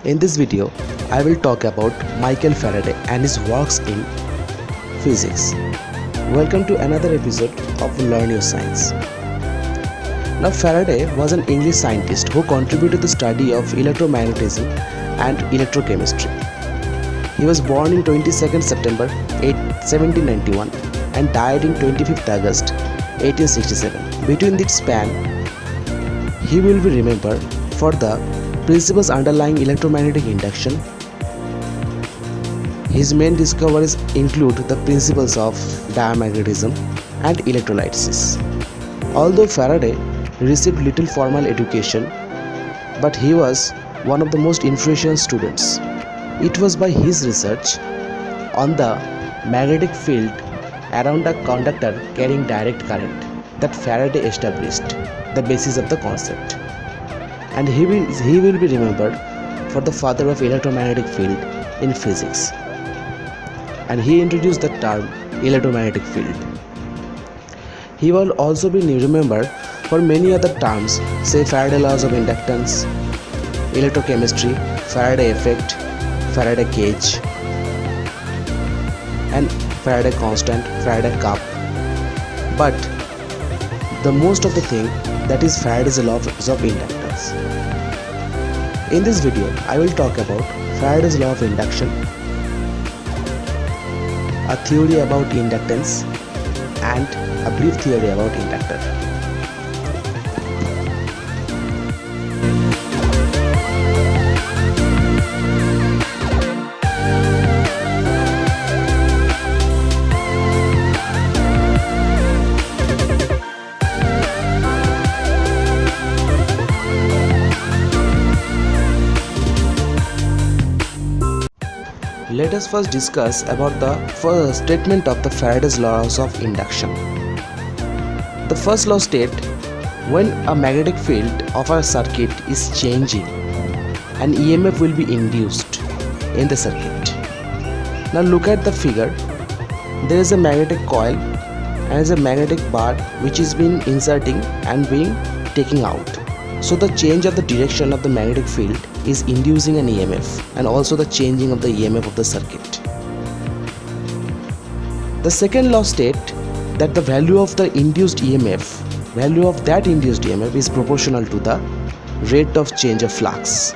In this video, I will talk about Michael Faraday and his works in physics. Welcome to another episode of Learn Your Science. Now, Faraday was an English scientist who contributed to the study of electromagnetism and electrochemistry. He was born in 22nd September 1791 and died in 25th August 1867. Between this span, he will be remembered for the principles underlying electromagnetic induction. His main discoveries include the principles of diamagnetism and electrolysis. Although Faraday received little formal education, but he was one of the most influential students. It was by his research on the magnetic field around a conductor carrying direct current that Faraday established the basis of the concept. And he will be remembered for the father of electromagnetic field in physics. And he introduced the term electromagnetic field. He will also be remembered for many other terms, say Faraday laws of inductance, electrochemistry, Faraday effect, Faraday cage, and Faraday constant, Faraday cup. But the most of the thing that is Faraday's law of inductance. In this video, I will talk about Faraday's law of induction, a theory about inductance, and a brief theory about inductor. Let us first discuss about the first statement of the Faraday's laws of induction. The first law states, when a magnetic field of a circuit is changing, an EMF will be induced in the circuit. Now look at the figure. There is a magnetic coil and there is a magnetic bar which is being inserting and being taken out. So the change of the direction of the magnetic field is inducing an EMF and also the changing of the EMF of the circuit. The second law states that the value of the induced EMF, value of that induced EMF is proportional to the rate of change of flux.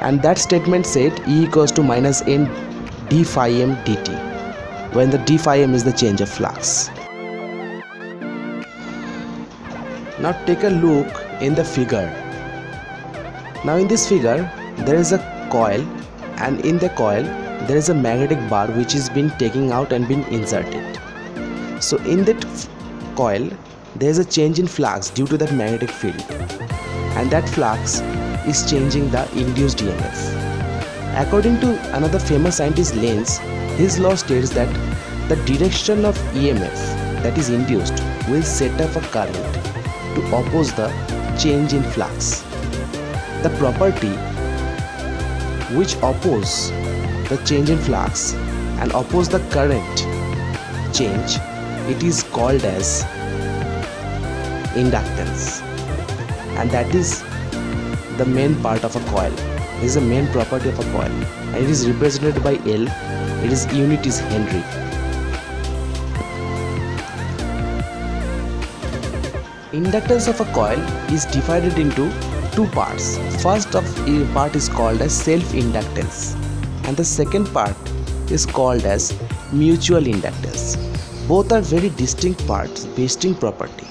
And that statement said E equals to minus n d phi m dt, when the d phi m is the change of flux. Now take a look in the figure. Now in this figure there is a coil, and in the coil there is a magnetic bar which is being taken out and being inserted. So in that coil there is a change in flux due to that magnetic field, and that flux is changing the induced EMF. According to another famous scientist, Lenz, his law states that the direction of EMF that is induced will set up a current to oppose the change in flux. The property which oppose the change in flux and oppose the current change, it is called as inductance, and that is the main part of a coil. This is the main property of a coil, and it is represented by L. Its unit is Henry. Inductance of a coil is divided into two parts. First part is called as self-inductance, and the second part is called as mutual inductance. Both are very distinct parts, distinct property.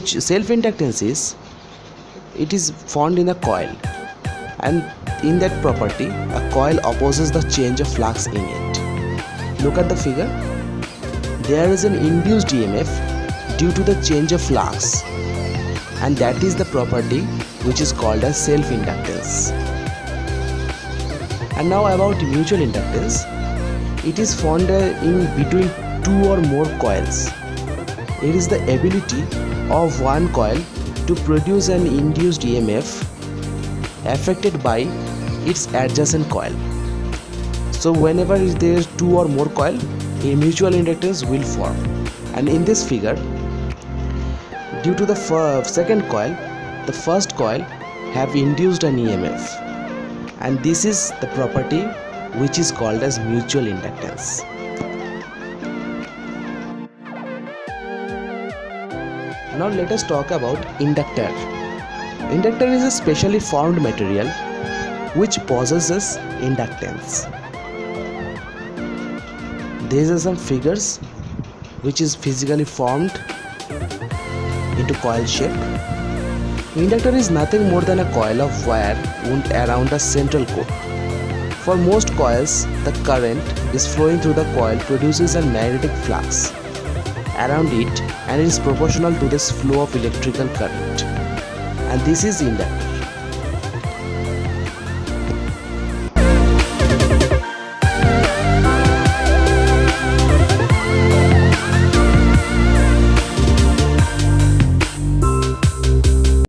Self-inductance is found in a coil, and in that property a coil opposes the change of flux in it. Look at the figure. There is an induced EMF due to the change of flux, and that is the property which is called as self-inductance. And now about mutual inductance. It is found in between two or more coils. It is the ability of one coil to produce an induced EMF affected by its adjacent coil. So whenever there is two or more coil, a mutual inductance will form. And in this figure, due to the second coil, the first coil have induced an EMF, and this is the property which is called as mutual inductance. Now let us talk about inductor. Inductor is a specially formed material which possesses inductance. These are some figures which is physically formed into coil shape. Inductor is nothing more than a coil of wire wound around a central core. For most coils, the current is flowing through the coil produces a magnetic flux around it, and it is proportional to this flow of electrical current, and this is inductor.